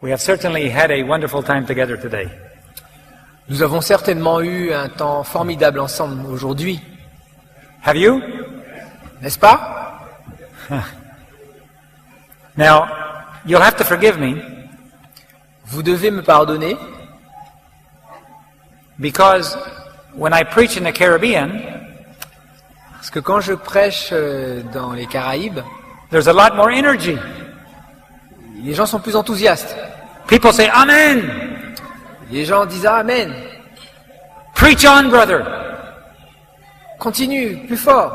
We have certainly had a wonderful time together today. Nous avons certainement eu un temps formidable ensemble aujourd'hui, Have you? n'est-ce pas? Now, you'll have to forgive me Vous devez me pardonner, because when I preach in the Caribbean, parce que quand je prêche dans les Caraïbes, there's a lot more energy. les gens sont plus enthousiastes. People say, Amen! Les gens disent Amen, Preach on, brother! continue, plus fort.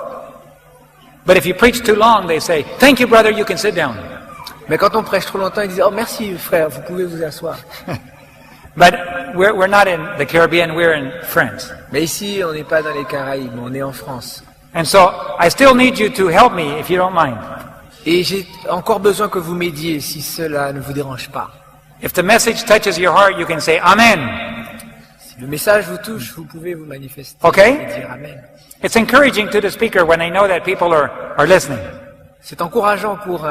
But if you preach too long, they say, Thank you, brother, you can sit down. Mais quand on prêche trop longtemps, ils disent Oh merci frère, vous pouvez vous asseoir. But we're not in the Caribbean, we're in France. Mais ici, on n'est pas dans les Caraïbes, on est en France. And so I still need you to help me if you don't mind. Et j'ai encore besoin que vous m'aidiez si cela ne vous dérange pas. If the message touches your heart, you can say Amen. Si le message vous touche, vous pouvez vous manifester Okay. et dire Amen. It's encouraging to the speaker when they know that people are listening. C'est encourageant pour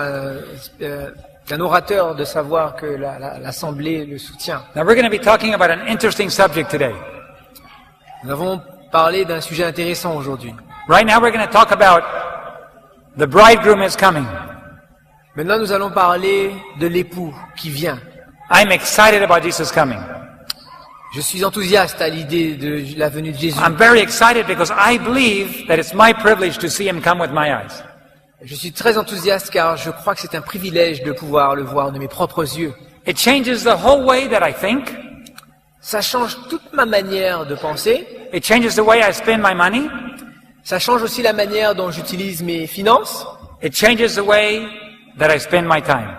un orateur de savoir que l'Assemblée le soutient. Now we're going to be talking about an interesting subject today. Nous avons parlé d'un sujet intéressant aujourd'hui. Right now we're going to talk about the bridegroom is coming. Maintenant, nous allons parler de l'époux qui vient. I'm excited about Jesus coming. Je suis enthousiaste à l'idée de la venue de Jésus. I'm very excited because I believe that it's my privilege to see him come with my eyes. Je suis très enthousiaste car je crois que c'est un privilège de pouvoir le voir de mes propres yeux. It changes the whole way that I think. Ça change toute ma manière de penser. It changes the way I spend my money. Ça change aussi la manière dont j'utilise mes finances. It changes the way that I spend my time.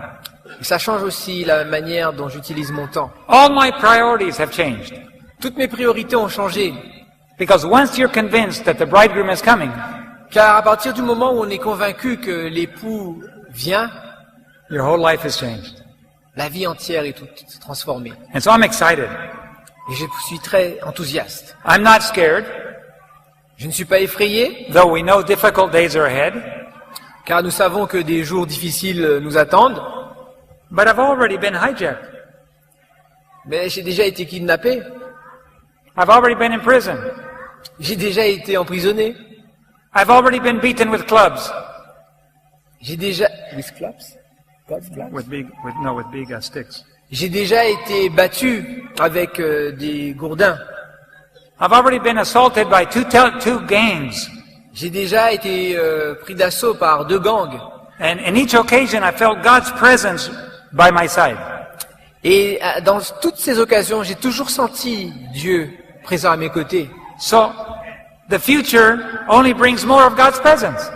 Et ça change aussi la manière dont j'utilise mon temps. All my priorities have changed. Toutes mes priorités ont changé. Because once you're convinced that the bridegroom is coming, Car à partir du moment où on est convaincu que l'époux vient, your whole life has changed. la vie entière est toute transformée. And so I'm excited. Et je suis très enthousiaste. I'm not scared, Je ne suis pas effrayé, though we know difficult days are ahead. car nous savons que des jours difficiles nous attendent. But I've already been hijacked. Mais j'ai déjà été kidnappé. I've already been in prison. J'ai déjà été emprisonné. I've already been beaten with clubs. J'ai déjà... With clubs? Golf clubs? With big sticks. J'ai déjà été battu avec des gourdins. I've already been assaulted by two gangs. J'ai déjà été pris d'assaut par 2 gangs. And in each occasion, I felt God's presence by my side. Et dans toutes ces occasions, j'ai toujours senti Dieu présent à mes côtés. So, the future only brings more of God's presence.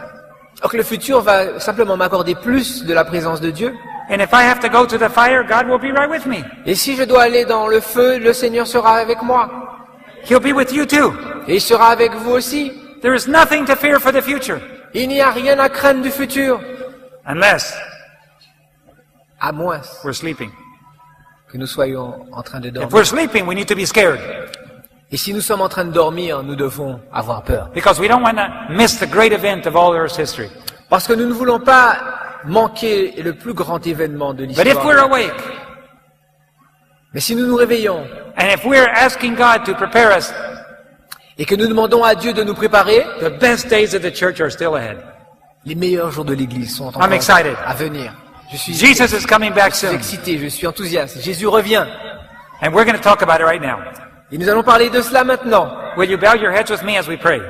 Donc le futur va simplement m'accorder plus de la présence de Dieu. And if I have to go to the fire, God will be right with me. Et si je dois aller dans le feu, le Seigneur sera avec moi. He'll be with you too. Et il sera avec vous aussi. There is nothing to fear for the future. Il n'y a rien à craindre du futur. Unless À moins we're sleeping. que nous soyons en train de If dormir. we're sleeping, we need to be scared. Et si nous sommes en train de dormir, nous devons avoir peur. Because we don't want to miss the great event of all Earth's history. Parce que nous ne voulons pas manquer le plus grand événement de But if we're l'histoire. awake, Mais si nous nous réveillons and if we're asking God to prepare us, et que nous demandons à Dieu de nous préparer, the best days of the church are still ahead. les meilleurs jours de l'Église sont I'm excited. à venir. Je suis Jesus is coming back soon. excité, je suis enthousiaste. Jésus revient. And we're going to talk about it right now. Et nous allons parler de cela maintenant. Will you bow your heads with me as we pray?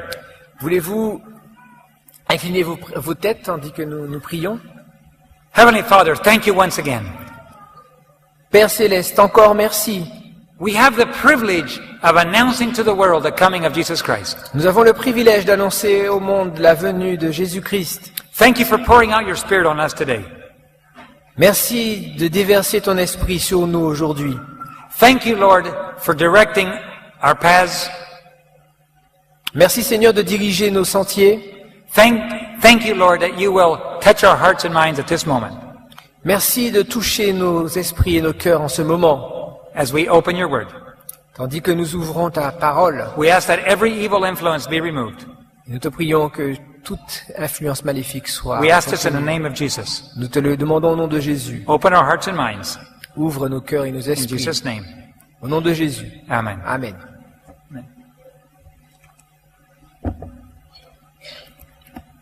Voulez-vous incliner vos têtes tandis que nous prions? Heavenly Father, thank you once again. Père Céleste, encore merci. We have the privilege of announcing to the world the coming of Jesus Christ. Nous avons le privilège d'annoncer au monde la venue de Jésus-Christ. Thank you for pouring out your Spirit on us today. Merci de déverser ton esprit sur nous aujourd'hui. Thank you, Lord, for directing our paths. Merci Seigneur de diriger nos sentiers. Thank you, Lord, that you will touch our hearts and minds at this moment Merci de toucher nos esprits et nos cœurs en ce moment, as we open your word. tandis que nous ouvrons ta parole. We ask that every evil influence be removed. Et nous te prions que toute influence maléfique soit... We ask this in the name of Jesus. Nous te le demandons au nom de Jésus. Open our hearts and minds. Ouvre nos cœurs et nos In esprits. Jesus' name. Au nom de Jésus. Amen. Amen.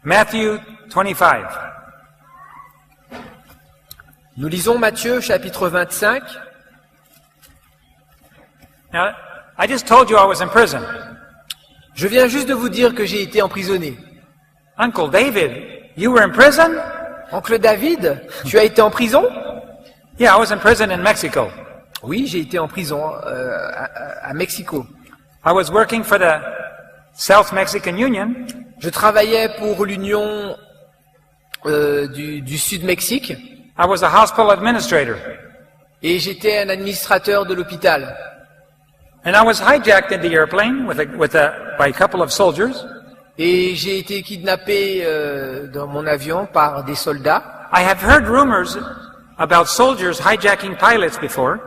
Matthew 25. Nous lisons Matthieu chapitre 25. Now, I just told you I was in prison. Je viens juste de vous dire que j'ai été emprisonné. Uncle David, you were in prison? Oncle David, tu as été en prison? Yeah, I was in prison in Mexico. Oui, j'ai été en prison à Mexico. I was working for the South Mexican Union, Je travaillais pour l'Union du Sud-Mexique I was a hospital administrator, et j'étais un administrateur de l'hôpital. and I was hijacked in the airplane by a couple of soldiers. Et j'ai été kidnappé dans mon avion par des soldats. I have heard rumors about soldiers hijacking pilots before,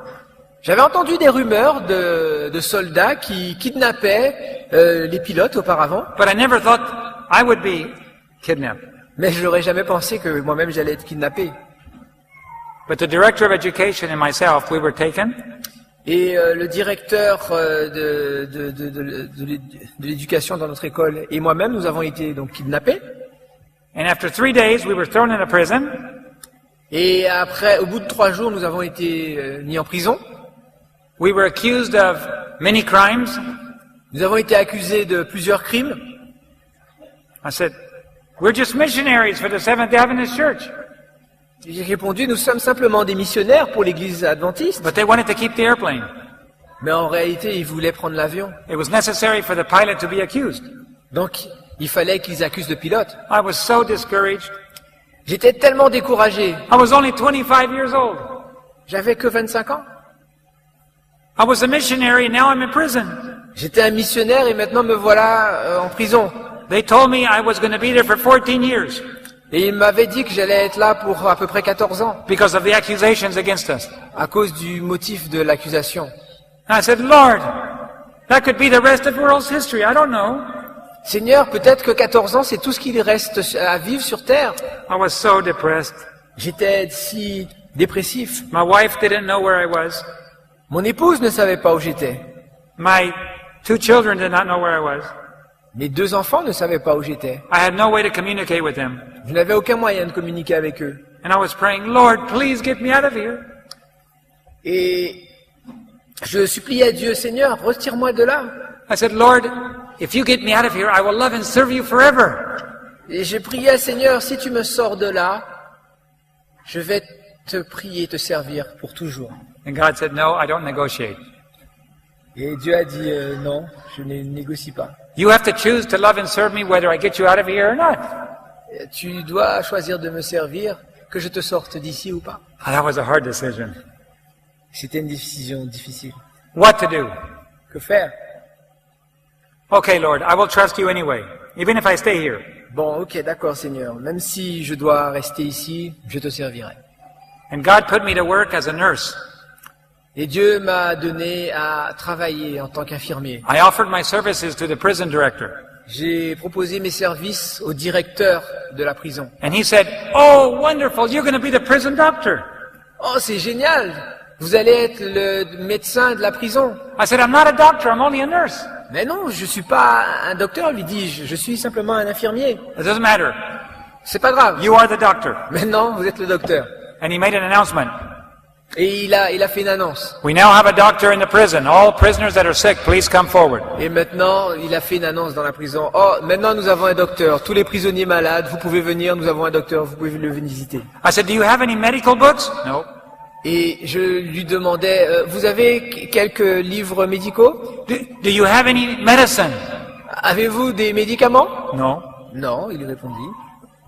J'avais entendu des rumeurs de soldats qui kidnappaient les pilotes auparavant, but I never thought I would be kidnapped. mais je n'aurais jamais pensé que moi-même j'allais être kidnappé. But the director of education and myself, we were taken, Et le directeur de l'éducation dans notre école et moi-même, nous avons été donc kidnappés. and after 3 days we were thrown in a prison, Et après, au bout de 3 jours, nous avons été mis en prison. we were accused of many crimes. Nous avons été accusés de plusieurs crimes. I said, we're just missionaries for the Seventh-day Adventist Church. J'ai répondu, nous sommes simplement des missionnaires pour l'église adventiste. But they wanted to keep the airplane. Mais en réalité, ils voulaient prendre l'avion. It was necessary for the pilot to be accused. Donc, il fallait qu'ils accusent le pilote. I was so discouraged. J'étais tellement découragé. I was only 25 years old. J'avais que 25 ans. I was a missionary and now I'm in prison. J'étais un missionnaire et maintenant me voilà en prison. They told me I was going to be there for 14 years Et il m'avait dit que j'allais être là pour à peu près 14 ans, because of the accusations against us. à cause du motif de l'accusation. I said, Lord, that could be the rest of world's history. I don't know. Seigneur, peut-être que 14 ans, c'est tout ce qu'il reste à vivre sur terre. I was so depressed. J'étais si dépressif. My wife didn't know where I was. Mon épouse ne savait pas où j'étais. My 2 children did not know where I was. Mes 2 enfants ne savaient pas où j'étais. I had no way to communicate with them. Je n'avais aucun moyen de communiquer avec eux. And I was praying, Lord, please get me out of here. Et je suppliais à Dieu, Seigneur, retire-moi de là. I said, Lord, if you get me out of here, I will love and serve you forever. Et j'ai prié, Seigneur, si tu me sors de là, je vais te prier, te servir pour toujours. And God said, no, I don't negotiate. Et Dieu a dit, non, je ne négocie pas. You have to choose to love and serve me whether I get you out of here or not. Tu dois choisir de me servir, que je te sorte d'ici ou pas. That was a hard decision. C'était une décision difficile. What to do? Que faire? Okay, Lord, I will trust you anyway, even if I stay here. Bon, ok, d'accord, Seigneur. Même si je dois rester ici, je te servirai. And God put me to work as a nurse. Et Dieu m'a donné à travailler en tant qu'infirmier. I offered my services to the prison director. J'ai proposé mes services au directeur de la prison. And he said, oh, wonderful, you're going to be the prison doctor. Oh, c'est génial! Vous allez être le médecin de la prison. I said, I'm not a doctor, I'm only a nurse. Mais non, je suis pas un docteur, lui dis-je. Je suis simplement un infirmier. It doesn't matter. C'est pas grave. You are the doctor. Mais non, vous êtes le docteur. And he made an announcement. Et il a fait une annonce. We now have a doctor in the prison. All prisoners that are sick, please come forward. Et maintenant, il a fait une annonce dans la prison. Oh, maintenant nous avons un docteur. Tous les prisonniers malades, vous pouvez venir, nous avons un docteur, vous pouvez le visiter. I said, do you have any medical books? No. Et je lui demandais, vous avez quelques livres médicaux? Do you have any medicine? Avez-vous des médicaments? No. Non, il répondit.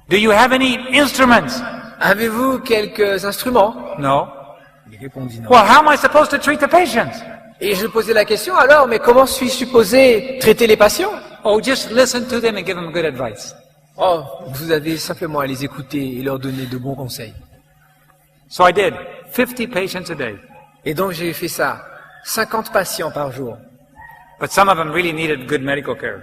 Do you have any instruments? Avez-vous quelques instruments? No. Il répondit non. Well, how am I supposed to treat the patients? Et je posais la question, alors, mais comment suis-je supposé traiter les patients? Oh, just listen to them and give them good advice. Oh, vous avez simplement à les écouter et leur donner de bons conseils. So I did. 50 patients a day. Et donc j'ai fait ça. 50 patients par jour. But some of them really needed good medical care.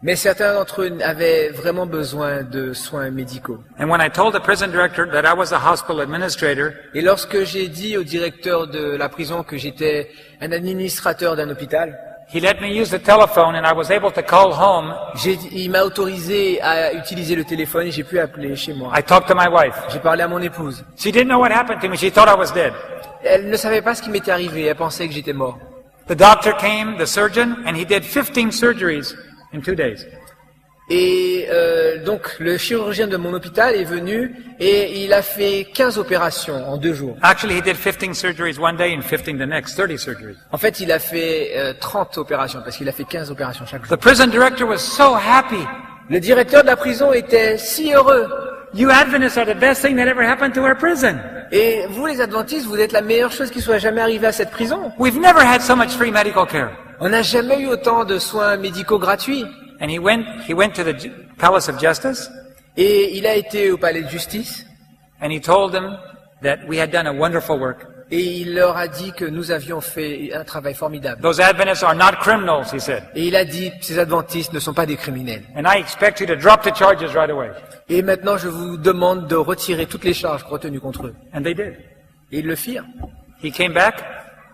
Mais certains d'entre eux avaient vraiment besoin de soins médicaux. And when I told the prison director that I was a hospital administrator, Et lorsque j'ai dit au directeur de la prison que j'étais un administrateur d'un hôpital, he let me use the telephone and I was able to call home. il m'a autorisé à utiliser le téléphone et j'ai pu appeler chez moi. I talked to my wife. J'ai parlé à mon épouse. She didn't know what happened to me. She thought I was dead. Elle ne savait pas ce qui m'était arrivé, elle pensait que j'étais mort. The doctor came, the surgeon, and he did 15 surgeries in 2 days. Et donc le chirurgien de mon hôpital est venu et il a fait 15 opérations en 2 jours. Actually, he did 15 surgeries one day and 15 the next, 30 surgeries. En fait, il a fait 30 opérations parce qu'il a fait 15 opérations chaque jour. The prison director was so happy. Le directeur de la prison était si heureux. You Adventists are the best thing that ever happened to our prison. Et vous, les adventistes, vous êtes la meilleure chose qui soit jamais arrivée à cette prison. We've never had so much free medical care. On n'a jamais eu autant de soins médicaux gratuits. And he went to the Palace of Justice, Et il a été au palais de justice and he told them that we had done a wonderful work. et il leur a dit que nous avions fait un travail formidable. Those Adventists are not criminals, he said. Et il a dit, ces adventistes ne sont pas des criminels. And I expect you to drop the charges right away. Et maintenant, je vous demande de retirer toutes les charges retenues contre eux. And they did. Et ils le firent. He came back.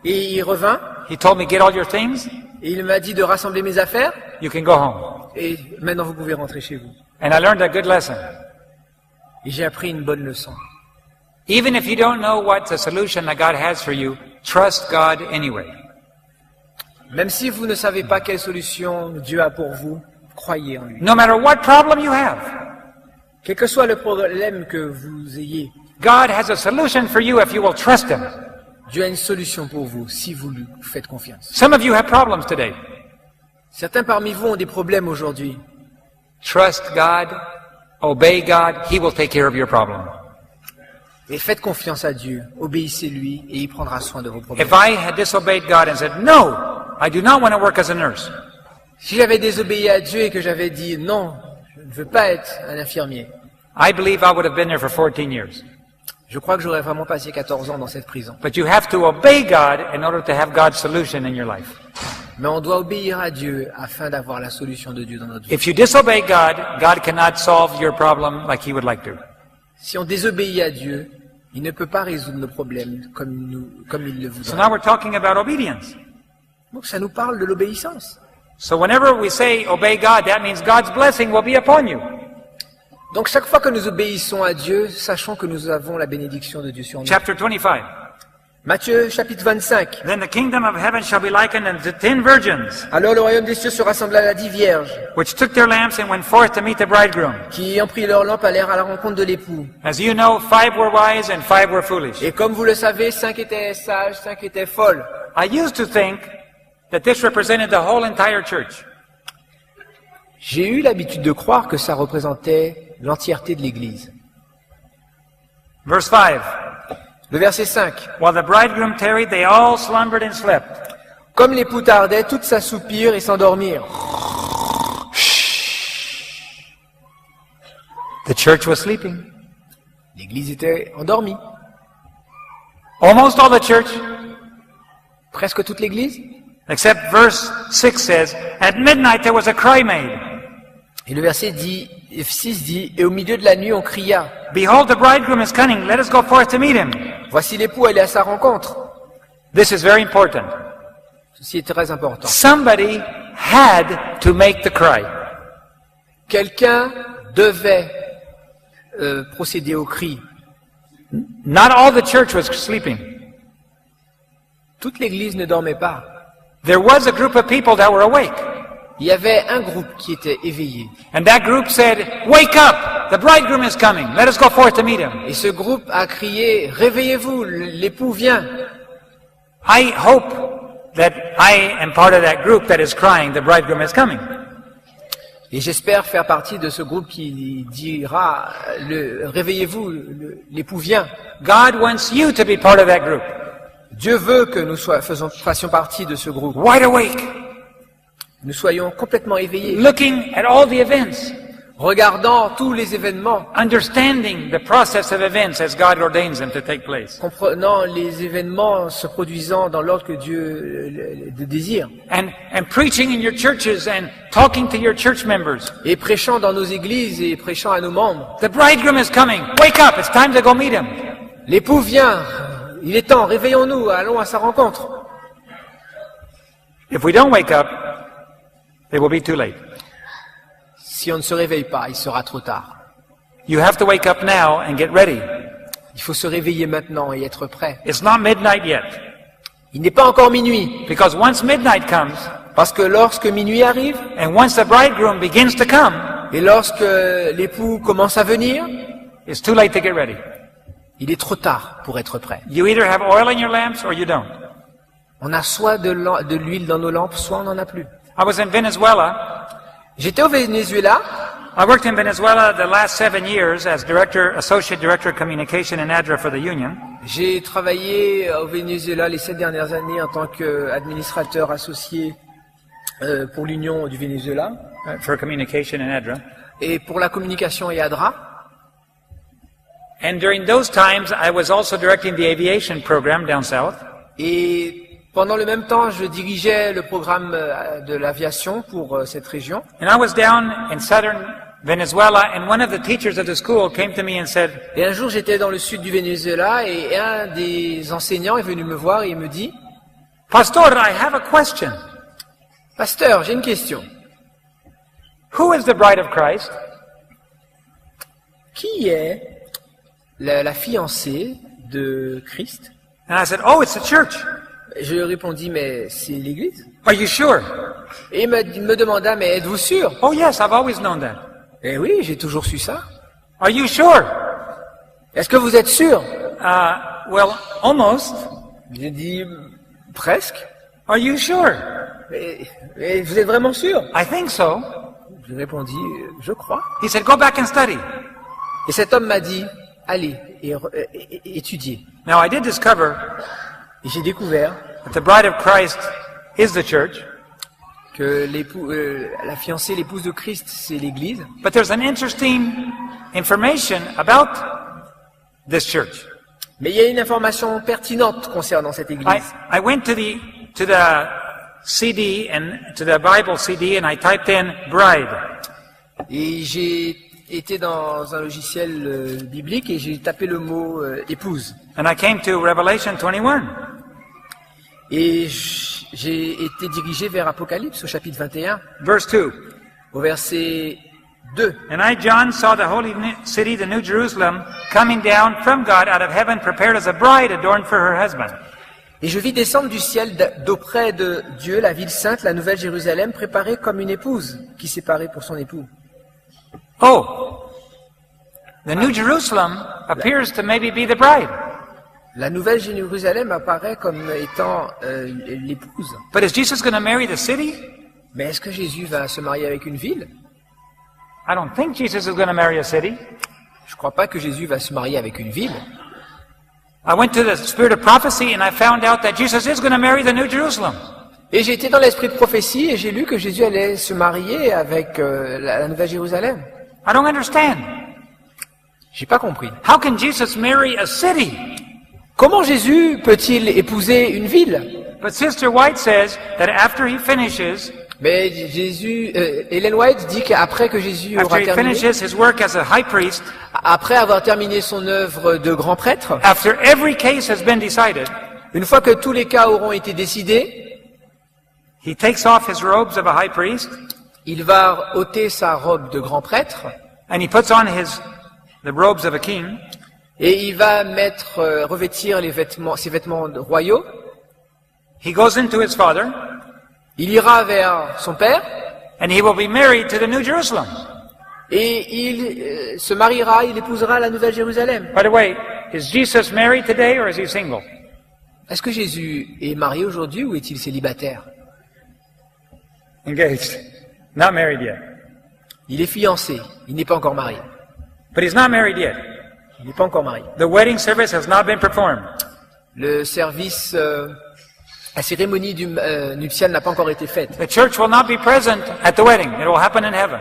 Et il revint He told me, get all your things. et il m'a dit de rassembler mes affaires. You can go home. Et maintenant, vous pouvez rentrer chez vous. And I learned a good lesson. Et j'ai appris une bonne leçon. Even if you don't know what the solution that God has for you, trust God anyway. Même si vous ne savez pas quelle solution Dieu a pour vous, croyez en lui. No matter what problem you have, Quel que soit le problème que vous ayez, God has a solution for you if you will trust Him. Dieu a une solution pour vous si vous lui faites confiance. Some of you have problems today. Certains parmi vous ont des problèmes aujourd'hui. Trust God, obey God, He will take care of your problem. Et faites confiance à Dieu, obéissez-lui et il prendra soin de vos problèmes. If I had disobeyed God and said, no, I do not want to work as a nurse, Si j'avais désobéi à Dieu et que j'avais dit non, je ne veux pas être un infirmier, I believe I would have been there for 14 years. je crois que j'aurais vraiment passé 14 ans dans cette prison. But you have to obey God in order to have God's solution in your life. Mais on doit obéir à Dieu afin d'avoir la solution de Dieu dans notre vie. If you disobey God, God cannot solve your problem like He would like to. Si on désobéit à Dieu, il ne peut pas résoudre nos problèmes comme il le So voudrait. now we're talking about obedience. Donc ça nous parle de l'obéissance. So whenever we say obey God, that means God's blessing will be upon you. Donc chaque fois que nous obéissons à Dieu, sachons que nous avons la bénédiction de Dieu sur nous. Chapter 25. Matthieu chapitre 25. Then the kingdom of heaven shall be likened unto 10 virgins, Alors le royaume des cieux se rassembla à 10 vierges, which took their lamps and went forth to meet the bridegroom. qui ayant pris leur lampe allèrent à la rencontre de l'époux. As you know, 5 were wise and 5 were foolish. Et comme vous le savez, 5 étaient sages, 5 étaient folles. I used to think that this represented the whole entire church. J'ai eu l'habitude de croire que ça représentait l'entièreté de l'Église. Verse 5. Le verset 5. While the bridegroom tarried, they all slumbered and slept. Comme l'époux tardait, toutes s'assoupirent et s'endormirent. The church was sleeping. L'Église était endormie. Almost all the church, Presque toute l'Église. except verse 6 says, at midnight there was a cry made. Et le verset 6 dit, et au milieu de la nuit on cria, Behold, the bridegroom is coming. Let us go forth to meet him. voici l'époux, elle est à sa rencontre. This is very important. Ceci est très important. Somebody had to make the cry. Quelqu'un devait procéder au cri. Not all the church was sleeping. Toute l'Église ne dormait pas. There was a group of people that were awake. Il y avait un groupe qui était éveillé. And that group said, Wake up! The bridegroom is coming. Let us go forth to meet him. Et ce groupe a crié, réveillez-vous, l'époux vient. I hope that I am part of that group that is crying, the bridegroom is coming. Et j'espère faire partie de ce groupe qui dira, réveillez-vous, l'époux vient. God wants you to be part of that group. Dieu veut que nous fassions partie de ce groupe. Wide awake, Nous soyons complètement éveillés, looking at all the events. regardant tous les événements, understanding the process of events as God ordains them to take place, comprenant les événements se produisant dans l'ordre que Dieu désire, and preaching in your churches and talking to your church members. et prêchant dans nos églises et prêchant à nos membres. The bridegroom is coming. Wake up. It's time to go meet him. L'époux vient, il est temps, réveillons-nous, allons à sa rencontre. If we don't wake up, it will be too late. Si on ne se réveille pas, il sera trop tard. You have to wake up now and get ready. Il faut se réveiller maintenant et être prêt. It's not midnight yet. Il n'est pas encore minuit, Because once midnight comes, parce que lorsque minuit arrive, and once the bridegroom begins to come, et lorsque l'époux commence à venir, it's too late to get ready. il est trop tard pour être prêt. You either have oil in your lamps or you don't. On a soit de l'huile dans nos lampes, soit on n'en a plus. I was in Venezuela. J'étais au Venezuela, I worked in Venezuela the last 7 years as Associate Director of Communication and ADRA for the Union. j'ai travaillé au Venezuela les 7 dernières années en tant qu'administrateur associé pour l'Union du Venezuela For communication and ADRA. et pour la communication et ADRA. And during those times, I was also directing the aviation program down south. Et pendant le même temps, je dirigeais le programme de l'aviation pour cette région. And I was down in southern Venezuela, and one of the teachers of the school came to me and said, Et un jour, j'étais dans le sud du Venezuela et un des enseignants est venu me voir et il me dit, Pastor, I have a question. « Pasteur, j'ai une question. Who is the bride of Christ? Qui est la fiancée de Christ ?» And I said, oh, it's the church. Je lui répondis, mais c'est l'Église. Are you sure? Et il me demanda, mais êtes-vous sûr? Oh, yes, I've always known that. Eh oui, j'ai toujours su ça. Are you sure? Est-ce que vous êtes sûr? Well, almost. J'ai dit, presque. Are you sure? Et vous êtes vraiment sûr? I think so. Je répondis, je crois. He said, go back and study. Et cet homme m'a dit, allez, étudiez. Now, I did discover Et j'ai découvert that the bride of Christ is the church, que la fiancée, l'épouse de Christ, c'est l'Église. but there's an interesting information about this church. Mais il y a une information pertinente concernant cette Église. I went to the CD and to the Bible CD and I typed in bride. Et j'ai été dans un logiciel biblique et j'ai tapé le mot épouse. And I came to Revelation 21. Et j'ai été dirigé vers Apocalypse au chapitre 21, Verse 2. au verset 2. And I, John, saw the holy city, the New Jerusalem, coming down from God out of heaven, prepared as a bride adorned for her husband. Et je vis descendre du ciel d'auprès de Dieu la ville sainte, la nouvelle Jérusalem, préparée comme une épouse qui s'est parée pour son époux. Oh, the New Jerusalem appears to maybe be the bride. La nouvelle Jérusalem apparaît comme étant l'épouse. But is Jesus going to marry the city? Mais est-ce que Jésus va se marier avec une ville? I don't think Jesus is going to marry a city. Je ne crois pas que Jésus va se marier avec une ville. I went to the Spirit of Prophecy and I found out that Jesus is going to marry the New Jerusalem. Et j'ai été dans l'esprit de prophétie et j'ai lu que Jésus allait se marier avec la nouvelle Jérusalem. I don't understand. J'ai pas compris. How can Jesus marry a city? Comment Jésus peut-il épouser une ville? But Sister White says that after he finishes, Mais Ellen White dit qu'après que Jésus aura after he terminé, finishes his work as a high priest, après avoir terminé son œuvre de grand prêtre, after every case has been decided, une fois que tous les cas auront été décidés, he takes off his robes of a high priest il va ôter sa robe de grand prêtre and he puts on the robes of a king. et il va revêtir ses vêtements royaux. He goes into his father Il ira vers son père and he will be married to the New Jerusalem. et il se mariera, il épousera la nouvelle Jérusalem. By the way, is Jesus married today or is he single? Est-ce que Jésus est marié aujourd'hui ou est-il célibataire? Engaged. Not married yet. Il est fiancé, il n'est pas encore marié. But he's not married yet. Il n'est pas encore marié. The wedding service has not been performed. Le service, la cérémonie nuptiale n'a pas encore été faite. The church will not be present at the wedding. It will happen in heaven.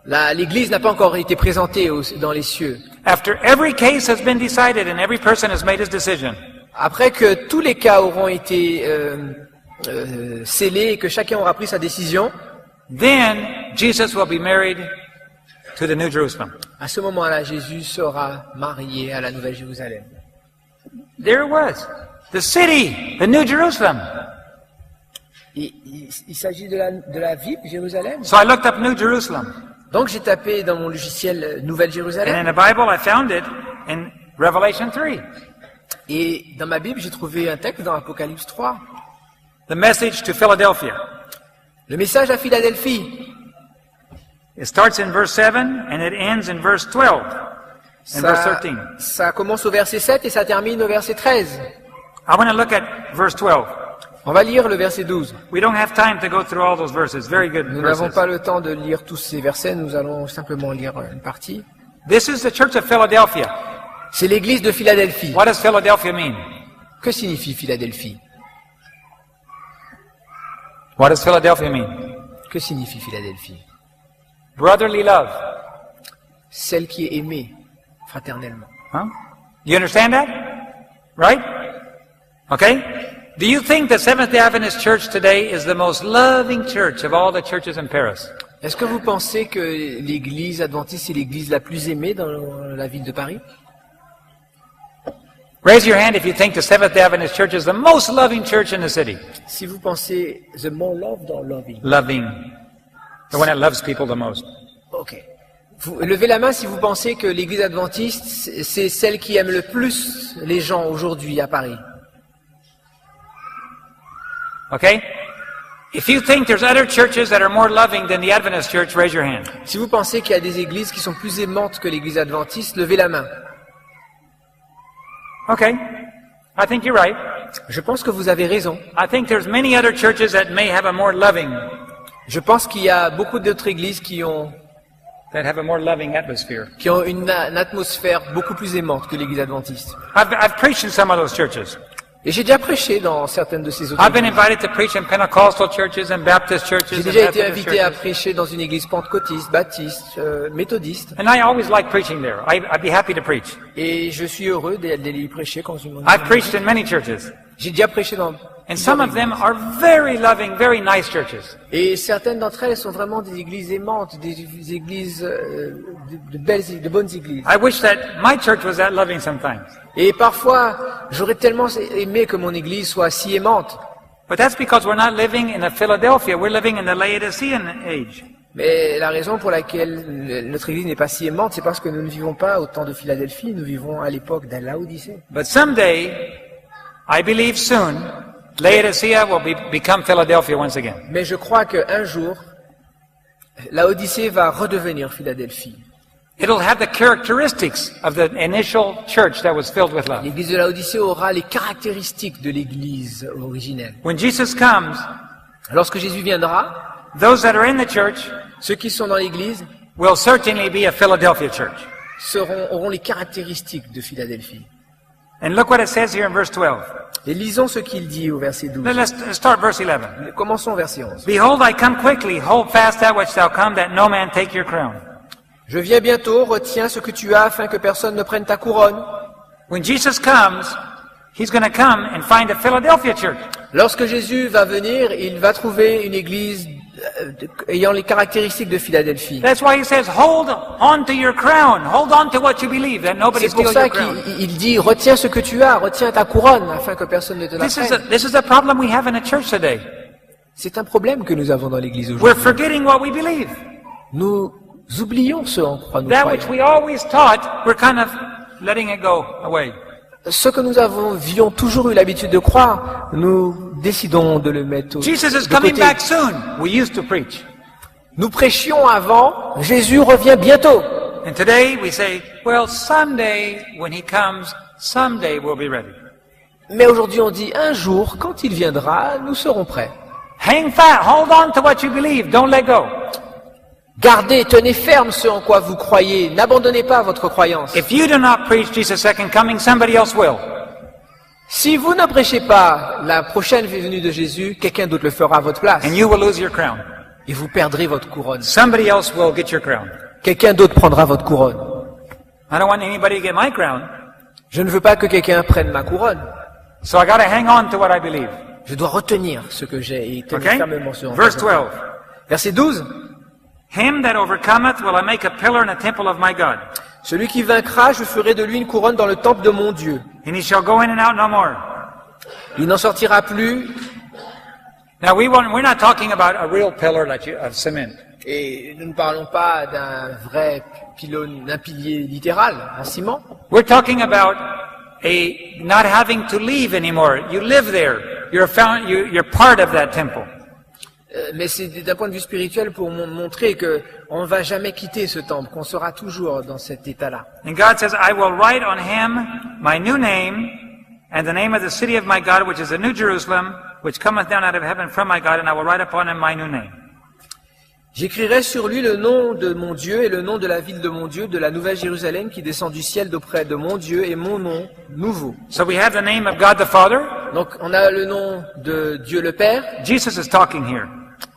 L'Église n'a pas encore été présentée dans les cieux. After every case has been decided and every person has made his decision, Après que tous les cas auront été scellés et que chacun aura pris sa décision, then Jesus will be married to the New Jerusalem. à ce moment-là, Jésus sera marié à la Nouvelle Jérusalem. There it was. The city, the New Jerusalem. Et il s'agit de la ville, Jérusalem. So I looked up New Jerusalem. Donc j'ai tapé dans mon logiciel Nouvelle And Jérusalem. in the Bible, I found it in Revelation 3. Et dans ma Bible, j'ai trouvé un texte dans Apocalypse 3. The message to Philadelphia. Le message à Philadelphie. It starts in verse 7 and it ends in verse 12 and verse 13. Ça commence au verset 7 et ça termine au verset 13. I want to look at verse 12. On va lire le verset 12. We don't have time to go through all those verses. Very good Nous n'avons verses. pas le temps de lire tous ces versets, nous allons simplement lire une partie. This is the church of Philadelphia. C'est l'église de Philadelphie. What does Philadelphia mean? Que signifie Philadelphie? What does Philadelphia mean? Que signifie Philadelphie? Brotherly love. Celle qui est aimée fraternellement. Huh? You understand that? Right? Okay? Do you think the Seventh-day Adventist Church today is the most loving church of all the churches in Paris? Est-ce que vous pensez que l'église adventiste est l'église la plus aimée dans la ville de Paris? Raise your hand if you think the Seventh-day Adventist Church is the most loving church in the city. Si vous pensez the more loved or loving? Loving. The one that loves people the most. Ok. Vous levez la main si vous pensez que l'église adventiste, c'est celle qui aime le plus les gens aujourd'hui à Paris. Okay? If you think there's other churches that are more loving than the Adventist Church, raise your hand. Si vous pensez qu'il y a des églises qui sont plus aimantes que l'église adventiste, levez la main. Okay. I think you're right. Je pense que vous avez raison. I think there's many other churches that may have a more loving, Je pense qu'il y a beaucoup d'autres églises qui ont that have a more loving atmosphere. une atmosphère beaucoup plus aimante que l'église adventiste. I've preached in some of those churches. Et j'ai déjà prêché dans certaines de ces autres I've been églises. invited to preach in Pentecostal churches and Baptist churches J'ai and déjà été Methodist invité à churches. prêcher dans une église pentecôtiste, baptiste, méthodiste. And I always like preaching there. I'd be happy to preach. Et je suis heureux d'aller y prêcher quand je m'en I've preached in many churches. J'ai déjà prêché dans... And some of them are very loving, very nice churches. Et certaines d'entre elles sont vraiment des églises aimantes, des églises, de bonnes églises. I wish that my church was that loving sometimes. Et parfois, j'aurais tellement aimé que mon église soit si aimante. But that's because we're not living in a Philadelphia. We're living in the Laodicean age. Mais la raison pour laquelle notre église n'est pas si aimante, c'est parce que nous ne vivons pas au temps de Philadelphie, nous vivons à l'époque de Laodicée. But someday, I believe soon, Laodicea will become Philadelphia once again. Mais je crois qu'un jour, Laodicée va redevenir Philadelphie. It'll have the characteristics of the initial church that was filled with love. L'église de Laodicée aura les caractéristiques de l'église originelle. When Jesus comes, Lorsque Jésus viendra, those that are in the church ceux qui sont dans l'église will certainly be a Philadelphia church. auront les caractéristiques de Philadelphie. And look what it says here in verse 12. Et lisons ce qu'il dit au verset 12. Let's start verse 11. Commençons au verset 11. Behold, I come quickly. Hold fast that which thou come, that no man take your crown. Je viens bientôt, retiens ce que tu as afin que personne ne prenne ta couronne. When Jesus comes, he's going to come and find a Philadelphia church. Lorsque Jésus va venir, il va trouver une église ayant les caractéristiques de Philadelphie. That's why he says, hold on to your crown. Hold on to what you believe, that nobody C'est pour steals ça your crown. qu'il dit, retiens ce que tu as, retiens ta couronne afin que personne ne te la prenne. This is a problem we have in the church today. C'est un problème que nous avons dans l'église We're aujourd'hui. forgetting what we believe. Nous oublions ce en quoi nous That which croyons. we always taught, we're kind of letting it go away. Ce que nous avions toujours eu l'habitude de croire, nous décidons de le mettre Jesus is de coming côté. back soon. We used to preach. Nous prêchions avant, Jésus revient bientôt. And today we say, well, someday when he comes, someday we'll be ready. Mais aujourd'hui on dit, un jour, quand il viendra, nous serons prêts. Hang fast. Hold on to what you believe. Don't let go. Gardez, tenez ferme ce en quoi vous croyez. N'abandonnez pas votre croyance. If you do not preach Jesus' second coming, somebody else will. Si vous ne prêchez pas la prochaine venue de Jésus, quelqu'un d'autre le fera à votre place. And you will lose your crown. et vous perdrez votre couronne. Somebody else will get your crown. Quelqu'un d'autre prendra votre couronne. I don't want anybody to get my crown. Je ne veux pas que quelqu'un prenne ma couronne. So I got to hang on to what I believe. Je dois retenir ce que j'ai et tenir Okay? fermement sur Verse 12. Verset 12. Him that overcometh will I make a pillar in the temple of my God. Celui qui vaincra, je ferai de lui une couronne dans le temple de mon Dieu. And he shall go in and out no more. Il n'en sortira plus. Now we're not talking about a real pillar of cement. Et nous ne parlons pas d'un vrai pylône, d'un pilier littéral, en ciment. We're talking about a not having to leave anymore. You live there. You're part of that temple. Mais c'est d'un point de vue spirituel pour montrer que on ne va jamais quitter ce temple, qu'on sera toujours dans cet état-là. And God says, I will write on him my new name and the name of the city of my God, which is the New Jerusalem, which cometh down out of heaven from my God, and I will write upon him my new name. J'écrirai sur lui le nom de mon Dieu et le nom de la ville de mon Dieu, de la nouvelle Jérusalem qui descend du ciel d'auprès de mon Dieu et mon nom nouveau. So we have the name of God the Father. Donc on a le nom de Dieu le Père. Jesus is talking here.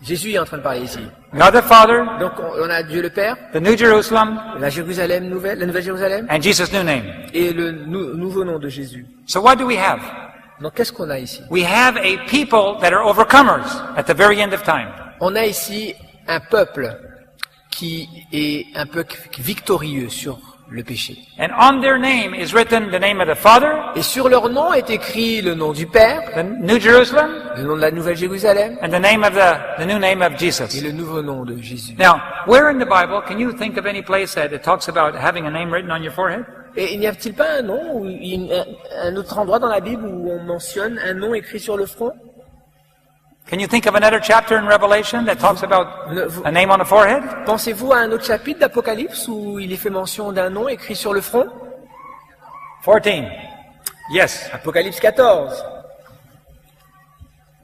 Jésus est en train de parler ici. God the Father, Donc on a Dieu le Père, the New Jerusalem, la Jérusalem nouvelle, la nouvelle Jérusalem, and Jesus' new name. et le nouveau nom de Jésus. So what do we have? Donc qu'est-ce qu'on a ici? We have a people that are overcomers at the very end of time. On a ici un peuple qui est un peu victorieux sur le péché. And on their name is written the name of the Father, Et sur leur nom est écrit le nom du Père, the New Jerusalem, le nom de la nouvelle Jérusalem and the name of the new name of et Jesus. le nouveau nom de Jésus. Now, where in the Bible can you think of any place that it talks about having a name written on your forehead? Et il n'y a-t-il pas un nom, ou un autre endroit dans la Bible où on mentionne un nom écrit sur le front? Can you think of another chapter in Revelation that talks about a name on the forehead? Pensez-vous à un autre chapitre d'Apocalypse où il est fait mention d'un nom écrit sur le front? 14. Yes. Apocalypse 14.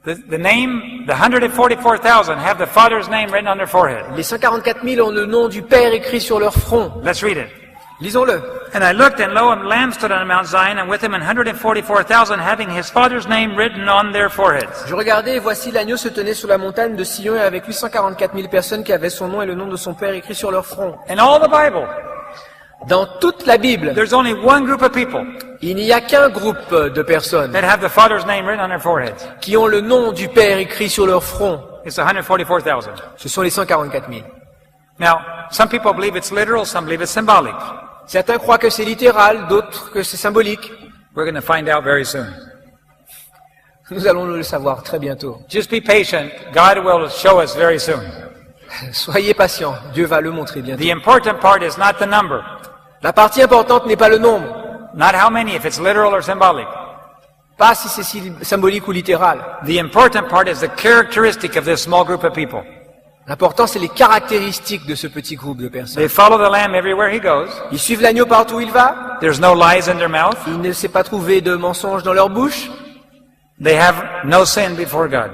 The name, the 144,000 have the Father's name written on their forehead. Les 144 000 ont le nom du Père écrit sur leur front. Let's read it. Lisons-le. And I looked, and lo, a lamb stood on Mount Zion, and with him 144,000 having his Father's name written on their foreheads. Je regardais et voici l'agneau se tenait sur la montagne de Sion et avec lui 144 000 personnes qui avaient son nom et le nom de son Père écrit sur leur front. In all the Bible, Dans toute la Bible, there's only one group of people il n'y a qu'un groupe de personnes that have the Father's name written on their foreheads. qui ont le nom du Père écrit sur leur front. It's 144,000. Ce sont les 144 000. Now, some people believe it's literal, some believe it's symbolic. Certains croient que c'est littéral, d'autres que c'est symbolique. We're going to find out very soon. Nous allons le savoir très bientôt. Just be patient. God will show us very soon. Soyez patients, Dieu va le montrer bientôt. The important part is not the number, La partie importante n'est pas le nombre, not how many, if it's literal or symbolic. pas si c'est symbolique ou littéral. The important part is the characteristic of this small group of people. L'important, c'est les caractéristiques de ce petit groupe de personnes. They follow the Lamb everywhere he goes. Ils suivent l'agneau partout où il va. There's no lies in their mouth. Il ne s'est pas trouvé de mensonges dans leur bouche. They have no sin before God.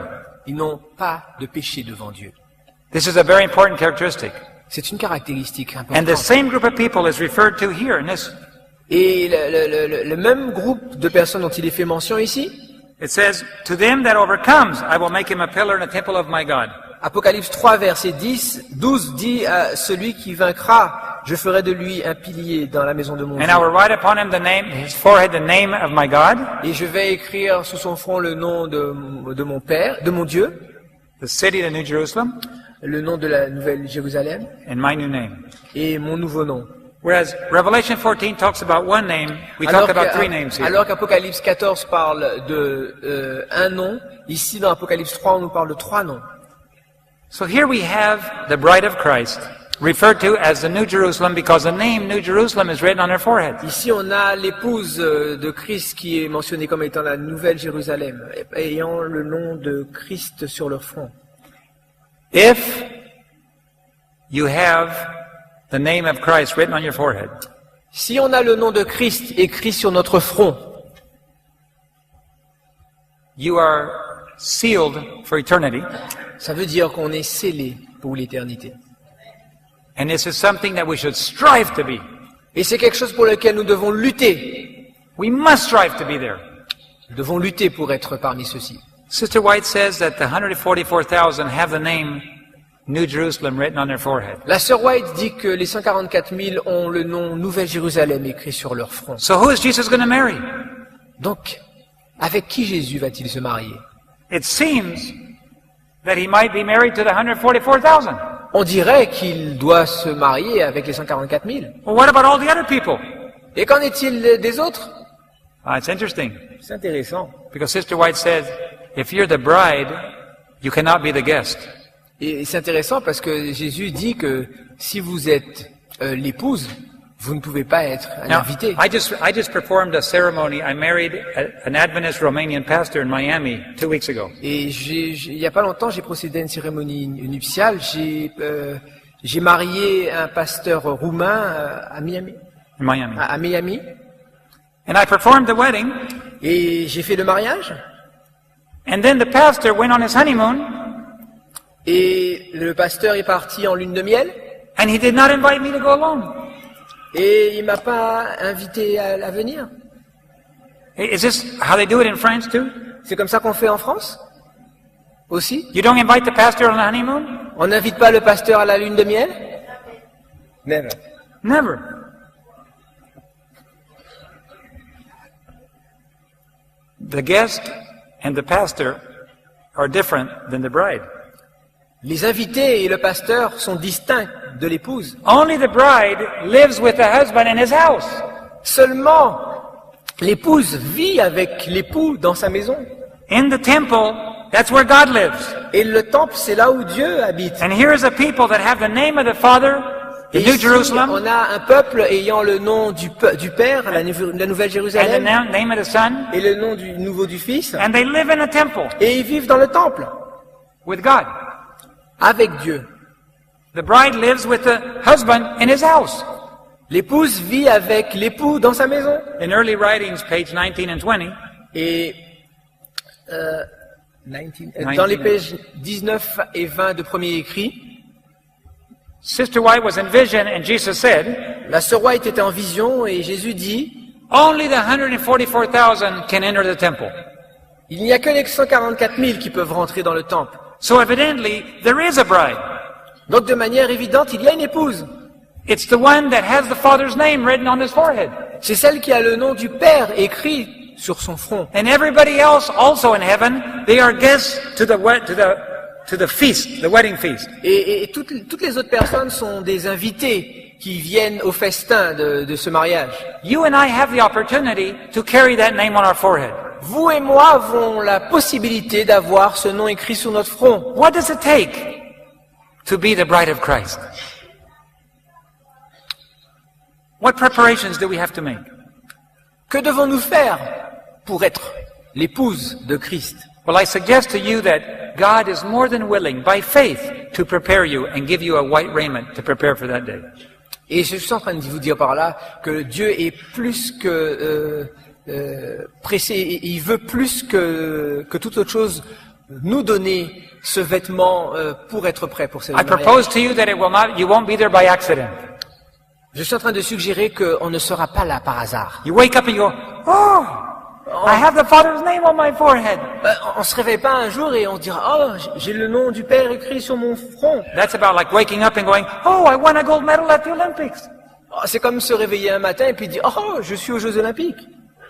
Ils n'ont pas de péché devant Dieu. This is a very important characteristic. C'est une caractéristique And the importante. same group of people is referred to here in this. Et le même groupe de personnes dont il est fait mention ici, It says, to them that overcomes, I will make him a pillar in the temple of my God. Apocalypse 3, verset 12 dit à celui qui vaincra, je ferai de lui un pilier dans la maison de mon And I Dieu. will write upon him his forehead, the name of my God, Et je vais écrire sous son front le nom de mon Père, de mon Dieu, the city, the New Jerusalem, le nom de la nouvelle Jérusalem and my new name. et mon nouveau nom. Whereas Revelation 14 talks about one name, we talk about three names here. Alors qu'Apocalypse 14 parle de un nom, ici dans Apocalypse 3 on nous parle de 3 noms. So here we have the bride of Christ, referred to as the New Jerusalem because the name New Jerusalem is written on her forehead. Ici on a l'épouse de Christ qui est mentionnée comme étant la nouvelle Jérusalem, ayant le nom de Christ sur leur front. If you have the name of Christ written on your forehead, Si on a le nom de Christ écrit sur notre front, you are sealed for eternity. ça veut dire qu'on est scellé pour l'éternité. And this is something that we should strive to be. Et c'est quelque chose pour lequel nous devons lutter. We must strive to be there. Nous devons lutter pour être parmi ceux-ci. Sister White says that the 144,000 have the name New Jerusalem written on their forehead. La sœur White dit que les 144 000 ont le nom Nouvelle Jérusalem écrit sur leur front. So who is Jesus going to marry? Donc, avec qui Jésus va-t-il se marier? It seems that he might be married to the 144,000. On dirait qu'il doit se marier avec les 144 000. Well, what about all the other people? Et qu'en est-il des autres? It's interesting C'est intéressant. because Sister White said, if you're the bride, you cannot be the guest. Et c'est intéressant parce que Jésus dit que si vous êtes l'épouse, vous ne pouvez pas être un Now, invité. I just performed a ceremony. I married an Adventist Romanian pastor in Miami 2 weeks ago. Et il y a pas longtemps, j'ai procédé à une cérémonie nuptiale. J'ai marié un pasteur roumain à Miami. In Miami. À Miami. And I performed the wedding, Et j'ai fait le mariage. and then the pastor went on his honeymoon, Et le pasteur est parti en lune de miel. and he did not invite me to go along. Et il m'a pas invité à venir. Is this how they do it in France too? C'est comme ça qu'on fait en France aussi. You don't invite the pastor on the honeymoon? On n'invite pas le pasteur à la lune de miel. Never. Never. The guest and the pastor are different than the bride. Les invités et le pasteur sont distincts de l'épouse. Only the bride lives with the husband in his house. Seulement, l'épouse vit avec l'époux dans sa maison. In the temple, that's where God lives. Et le temple, c'est là où Dieu habite. And here is a people that have the name of the Father, the Et New ici, Jerusalem, on a un peuple ayant le nom du Père, la Nouvelle and the Jérusalem, name of the Son, et le nom du Nouveau du Fils. and they live in a temple Et ils vivent dans le temple, with God. avec Dieu. The bride lives with the husband in his house. L'épouse vit avec l'époux dans sa maison. In early writings, page 19 and 20, Et dans les pages 19 et 20 de premier écrit, Sister White was in vision, and Jesus said, la sœur White était en vision et Jésus dit, only the 144,000 can enter the temple. il n'y a que les 144 000 qui peuvent rentrer dans le temple. So evidently, there is a bride. Donc de manière évidente, il y a une épouse. It's the one that has the Father's name written on his forehead. C'est celle qui a le nom du Père écrit sur son front. And everybody else also in heaven, they are guests to the feast, the wedding feast. Et toutes les autres personnes sont des invités qui viennent au festin de ce mariage. You and I have the opportunity to carry that name on our forehead. Vous et moi avons la possibilité d'avoir ce nom écrit sur notre front. What does it take to be the bride of Christ? What preparations do we have to make? Que devons-nous faire pour être l'épouse de Christ? Well, I suggest to you that God is more than willing, by faith, to prepare you and give you a white raiment to prepare for that day. Et je suis en train de vous dire par là que Dieu est plus que pressé, et il veut plus que toute autre chose nous donner ce vêtement pour être prêt pour cette I propose to you that you won't be there by accident. Je suis en train de suggérer qu'on ne sera pas là par hasard. You wake up and you go, oh, I have the Father's name on my forehead. On se réveille pas un jour et on dira « Oh, j'ai le nom du Père écrit sur mon front. That's about like waking up and going, oh, I won a gold medal at the Olympics. Oh, » C'est comme se réveiller un matin et puis dire « Oh, je suis aux Jeux Olympiques. »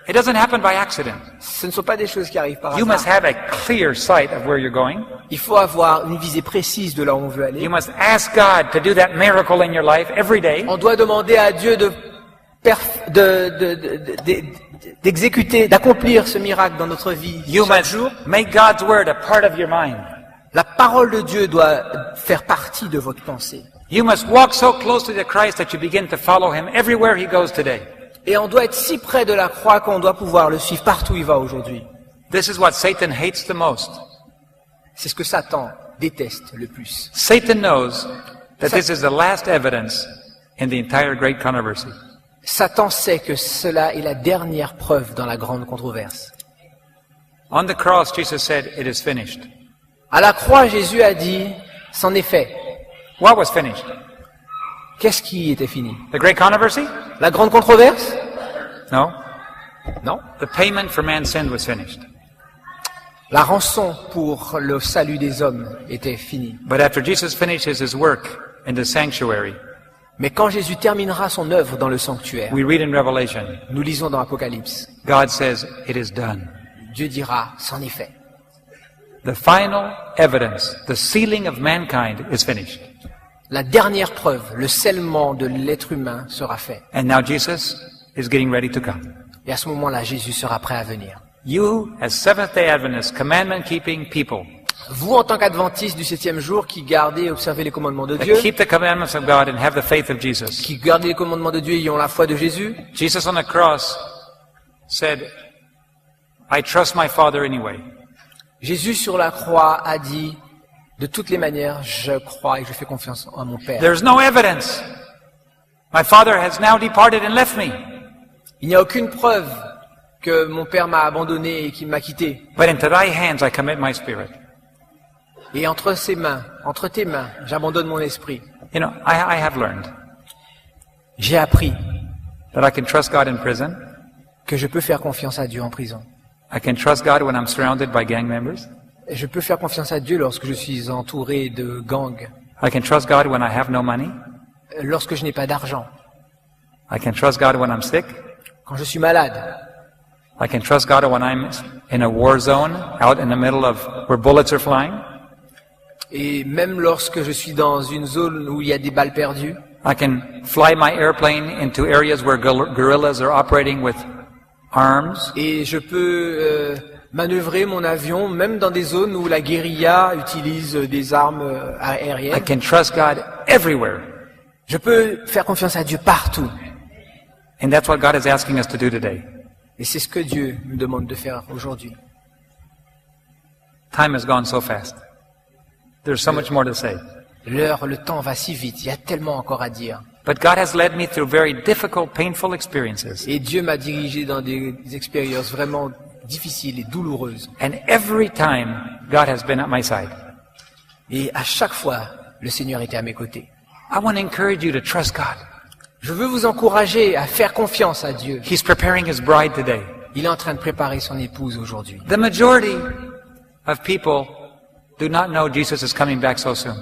It doesn't happen by accident. Ce ne sont pas des choses qui arrivent par You must hasard. have a clear sight of where you're going. Il faut avoir une visée précise de là où on veut aller. You must ask God to do that miracle in your life every day. On doit demander à Dieu d'exécuter, d'accomplir ce miracle dans notre vie You chaque must jour. make God's word a part of your mind. La parole de Dieu doit faire partie de votre pensée. You must walk so closely to Christ that you begin to follow him everywhere he goes today. Et on doit être si près de la croix qu'on doit pouvoir le suivre partout où il va aujourd'hui. This is what Satan hates the most. C'est ce que Satan déteste le plus. Satan knows that this is the last evidence in the entire great controversy. Satan sait que cela est la dernière preuve dans la grande controverse. On the cross, Jesus said, it is finished. À la croix, Jésus a dit, c'en est fait. What was finished? Qu'est-ce qui était fini? The great controversy? La grande controverse? No. Non. The payment for man's sin was finished. La rançon pour le salut des hommes était finie. But after Jesus finishes his work in the sanctuary, Mais quand Jésus terminera son œuvre dans le sanctuaire, we read in Revelation, nous lisons dans Apocalypse, God says, it is done. Dieu dira, c'en est fait. The final evidence, the sealing of mankind is finished. La dernière preuve, le scellement de l'être humain sera fait. And now Jesus is getting ready to come. Et à ce moment-là, Jésus sera prêt à venir. You, as Seventh-day Adventists, commandment-keeping people, Vous, en tant qu'adventistes du 7e jour, qui gardez et observez les commandements de that Dieu, keep the commandments of God and have the faith of Jesus. qui gardez les commandements de Dieu et ont la foi de Jésus, Jesus on the cross said, I trust my Father anyway. Jésus sur la croix a dit, de toutes les manières, je crois et je fais confiance en mon Père. There's no evidence. My Father has now departed and left me. Il n'y a aucune preuve que mon Père m'a abandonné et qu'il m'a quitté. But into thy hands I commit my spirit. Et entre ses mains, entre tes mains, j'abandonne mon esprit. You know, I have learned J'ai appris that I can trust God in prison. que je peux faire confiance à Dieu en prison. I can trust God when I'm surrounded by gang members. Et je peux faire confiance à Dieu lorsque je suis entouré de gangs, I can trust God when I have no money. lorsque je n'ai pas d'argent, I can trust God when I'm sick. quand je suis malade. I can trust God when I'm in a war zone out in the middle of where bullets are flying. Et même lorsque je suis dans une zone où il y a des balles perdues, I can fly my airplane into areas where guerrillas are operating with arms. et je peux manœuvrer mon avion même dans des zones où la guérilla utilise des armes I aériennes. can trust God everywhere. Je peux faire confiance à Dieu partout. And that's what God is asking us to do today. Et c'est ce que Dieu nous demande de faire aujourd'hui. Time has gone so fast. There's so much more to say. L'heure, le temps va si vite, il y a tellement encore à dire. But God has led me through very difficult, painful experiences. Et Dieu m'a dirigé dans des expériences vraiment difficiles et douloureuses. And every time, God has been at my side. Et à chaque fois, le Seigneur était à mes côtés. I want to encourage you to trust God. Je veux vous encourager à faire confiance à Dieu. He's preparing His bride today. Il est en train de préparer son épouse aujourd'hui. The majority of people do not know Jesus is coming back so soon.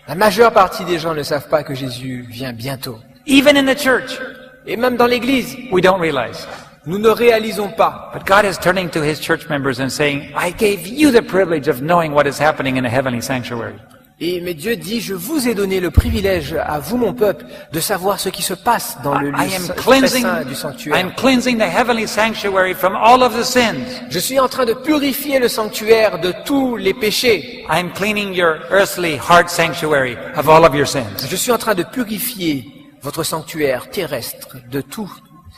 La majeure partie des gens ne savent pas que Jésus vient bientôt. Even in the church, Et même dans l'Église, we don't realize. nous ne réalisons pas. But God is turning to His church members and saying, I gave you the privilege of knowing what is happening in a heavenly sanctuary. Mais Dieu dit, je vous ai donné le privilège à vous, mon peuple, de savoir ce qui se passe dans le lieu I am très saint du sanctuaire. cleansing the heavenly sanctuary from all of the sins. Je suis en train de purifier le sanctuaire de tous les péchés. I am cleaning your earthly heart sanctuary of all of your sins. Je suis en train de purifier votre sanctuaire terrestre de tous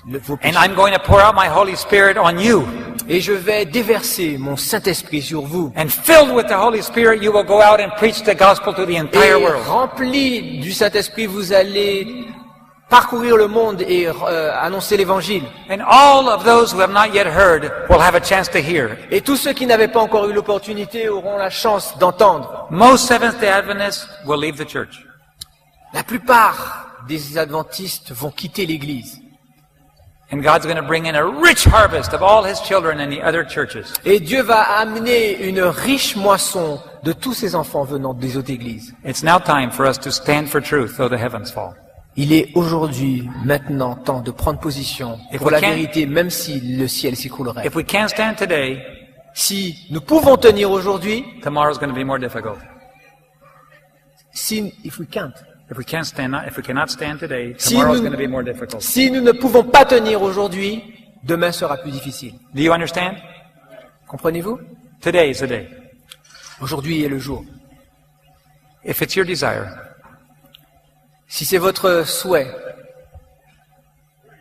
vos péchés. And I'm going to pour out my Holy Spirit on you. Et je vais déverser mon Saint-Esprit sur vous. And filled with the Holy Spirit, you will go out and preach the gospel to the Et entire world. rempli du Saint-Esprit, vous allez parcourir le monde et annoncer l'Évangile. And all of those who have not yet heard will have a chance to hear. Et tous ceux qui n'avaient pas encore eu l'opportunité auront la chance d'entendre. Most Seventh-day Adventists will leave the church. La plupart des adventistes vont quitter l'Église. And God's going to bring in a rich harvest of all His children in the other churches. Et Dieu va amener une riche moisson de tous ces enfants venant des autres églises. It's now time for us to stand for truth, though the heavens fall. Il est aujourd'hui, maintenant, temps de prendre position If pour we la can't- vérité, même si le ciel s'écroulerait. If we can't stand today, Si nous pouvons tenir aujourd'hui, tomorrow's going to be more difficult. if we can't. If we cannot stand today, Si tomorrow's nous- going to be more difficult. Si nous ne pouvons pas tenir aujourd'hui, demain sera plus difficile. Do you understand? Comprenez-vous? Today is the day. Aujourd'hui est le jour. If it's your desire, Si c'est votre souhait,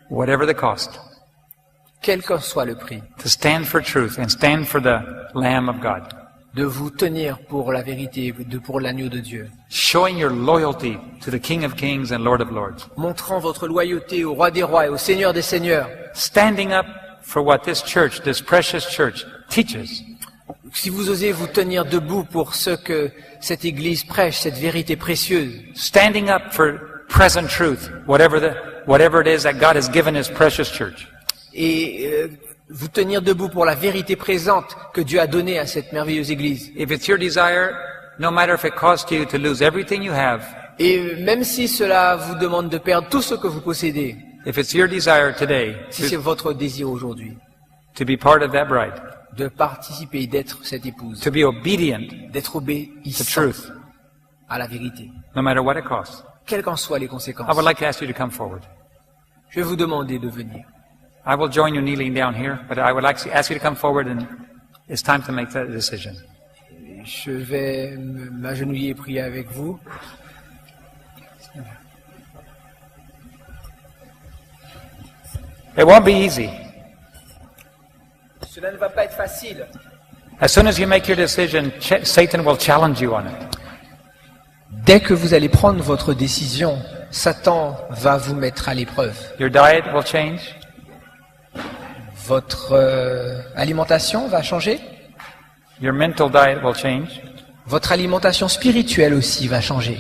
whatever the cost, quel que soit le prix, to stand for truth and stand for the Lamb of God, de vous tenir pour la vérité, pour l'agneau de Dieu, showing your loyalty to the King of Kings and Lord of Lords, montrant votre loyauté au roi des rois et au seigneur des seigneurs, standing up for what this church, this precious church, teaches, si vous osez vous tenir debout pour ce que cette Église prêche, cette vérité précieuse, standing up for present truth, whatever it is that God has given His precious church. et vous tenir debout pour la vérité présente que Dieu a donnée à cette merveilleuse Église. If it's your desire, no matter if it costs you to lose everything you have, Et même si cela vous demande de perdre tout ce que vous possédez, if it's your desire today si c'est votre désir aujourd'hui, to be part of that bride, de participer, d'être cette épouse, to be obedient d'être to obéissant truth, à la vérité, no matter what it costs, quelles qu'en soient les I conséquences, would like to ask you to come forward. je vais vous demander de venir. I will join you kneeling down here, but I would like to ask you to come forward, and it's time to make that decision. Je vais m'agenouiller et prier avec vous. It won't be easy. Cela ne va pas être facile. As soon as you make your decision, Satan will challenge you on it. Dès que vous allez prendre votre décision, Satan va vous mettre à l'épreuve. Your diet will change. Votre alimentation va changer. Your mental diet will change. Votre alimentation spirituelle aussi va changer.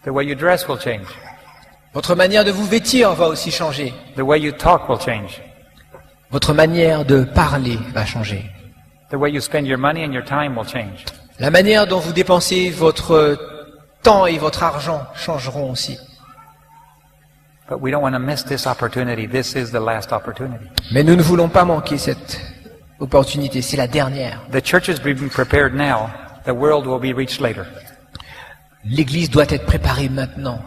The way you dress will change. Votre manière de vous vêtir va aussi changer. The way you talk will change. Votre manière de parler va changer. The way you spend your money and your time will change. La manière dont vous dépensez votre temps et votre argent changeront aussi. But we don't want to miss this opportunity. This is the last opportunity. Mais nous ne voulons pas manquer cette opportunité. C'est la dernière. The church is being prepared now. The world will be reached later. L'Église doit être préparée maintenant.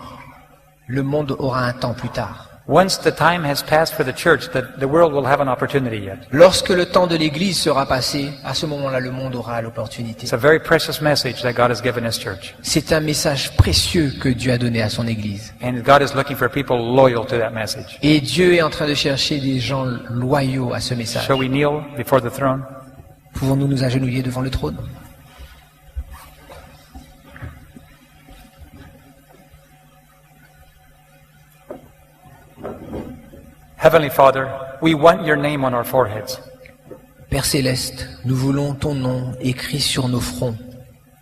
Le monde aura un temps plus tard. Once the time has passed for the church, the world will have an opportunity yet. Lorsque le temps de l'Église sera passé, à ce moment-là, le monde aura l'opportunité. It's a very precious message that God has given His church. C'est un message précieux que Dieu a donné à son Église. And God is looking for people loyal to that message. Et Dieu est en train de chercher des gens loyaux à ce message. Shall we kneel before the throne? Pouvons-nous nous agenouiller devant le trône? Heavenly Father, we want your name on our foreheads. Père Céleste, nous voulons ton nom écrit sur nos fronts.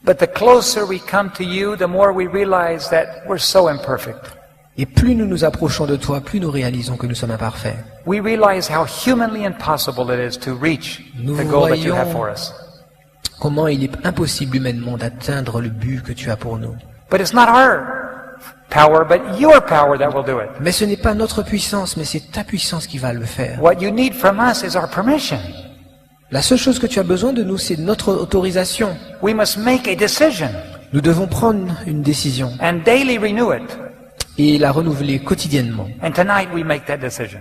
But the closer we come to you, the more we realize that we're so imperfect. Et plus nous nous approchons de toi, plus nous réalisons que nous sommes imparfaits. We realize how humanly impossible it is to reach Nous the goal that you voyons have for us. comment il est impossible humainement d'atteindre le but que tu as pour nous. But it's not our power, but your power that will do it. Mais ce n'est pas notre puissance, mais c'est ta puissance qui va le faire. What you need from us is our permission. La seule chose que tu as besoin de nous, c'est notre autorisation. We must make a decision Nous devons prendre une décision and daily renew it. et la renouveler quotidiennement. And tonight we make that decision.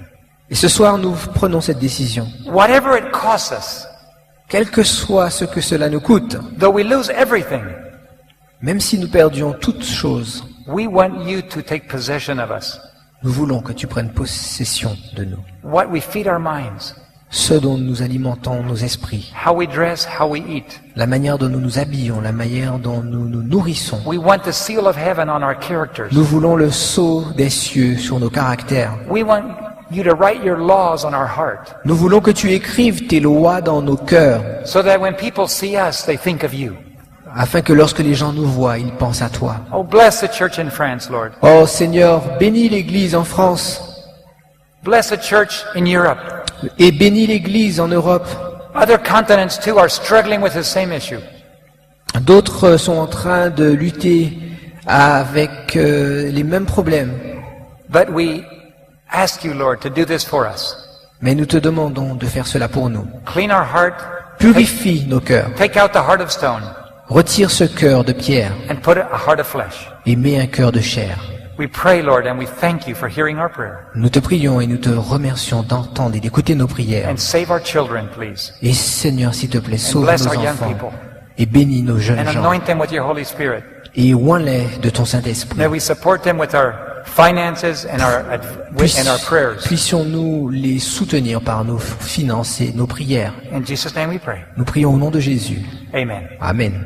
Et ce soir, nous prenons cette décision. Whatever it costs us, Quel que soit ce que cela nous coûte, though we lose everything, même si nous perdions toutes choses, we want you to take possession of us. nous voulons que tu prennes possession de nous. What we feed our minds, Ce dont nous alimentons nos esprits, how we dress, how we eat. la manière dont nous nous habillons, la manière dont nous nous nourrissons. We want the seal of heaven on our characters. Nous voulons le sceau des cieux sur nos caractères. We want you to write your laws on our heart Nous voulons que tu écrives tes lois dans nos cœurs, so that when people see us, they think of you. afin que lorsque les gens nous voient, ils pensent à toi. Oh, bless the church in France, Lord. Oh Seigneur, bénis l'Église en France Bless the church in Europe. et bénis l'Église en Europe. Other continents, too, are struggling with the same issue. D'autres sont en train de lutter avec les mêmes problèmes. But we ask you, Lord, to do this for us. Mais nous te demandons de faire cela pour nous. Clean our heart, Purifie nos cœurs. take out the heart of stone, Retire ce cœur de pierre and put a heart of flesh. et mets un cœur de chair. We pray, Lord, and we thank you for hearing our prayer. Nous te prions et nous te remercions d'entendre et d'écouter nos prières. And save our children, please. Et Seigneur, s'il te plaît, sauve bless nos our young enfants people. et bénis nos jeunes And gens. anoint them with your Holy Spirit. Et oins-les de ton Saint-Esprit. May we support them with our finances and our prayers. Puissions-nous les soutenir par nos finances et nos prières. In Jesus' name we pray. Nous prions au nom de Jésus. Amen. Amen.